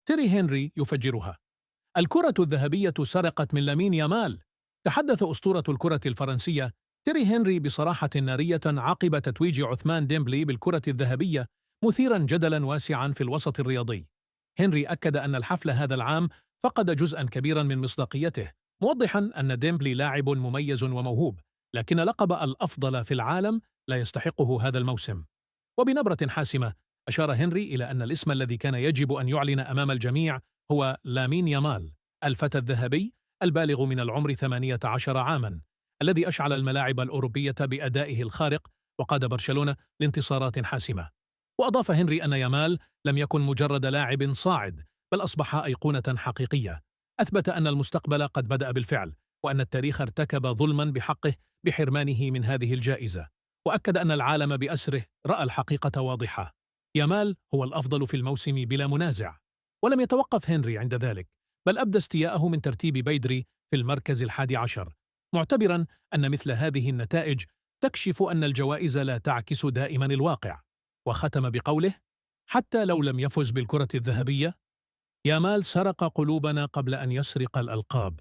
تيري هنري يفجرها. الكرة الذهبية سرقت من لامين يامال. تحدث أسطورة الكرة الفرنسية تيري هنري بصراحة نارية عقب تتويج عثمان ديمبلي بالكرة الذهبية، مثيرا جدلا واسعا في الوسط الرياضي. هنري أكد أن الحفل هذا العام فقد جزءا كبيرا من مصداقيته، موضحا أن ديمبلي لاعب مميز وموهوب، لكن لقب الأفضل في العالم لا يستحقه هذا الموسم. وبنبرة حاسمة أشار هنري إلى أن الاسم الذي كان يجب أن يعلن أمام الجميع هو لامين يامال، الفتى الذهبي البالغ من العمر 18 عاما، الذي أشعل الملاعب الأوروبية بأدائه الخارق وقاد برشلونة لانتصارات حاسمة. وأضاف هنري أن يامال لم يكن مجرد لاعب صاعد، بل أصبح أيقونة حقيقية، أثبت أن المستقبل قد بدأ بالفعل، وأن التاريخ ارتكب ظلما بحقه بحرمانه من هذه الجائزة. وأكد أن العالم بأسره رأى الحقيقة واضحة: يامال هو الأفضل في الموسم بلا منازع. ولم يتوقف هنري عند ذلك، بل أبدى استياءه من ترتيب بيدري في المركز 11، معتبرا أن مثل هذه النتائج تكشف أن الجوائز لا تعكس دائما الواقع. وختم بقوله: حتى لو لم يفز بالكرة الذهبية، يامال سرق قلوبنا قبل أن يسرق الألقاب.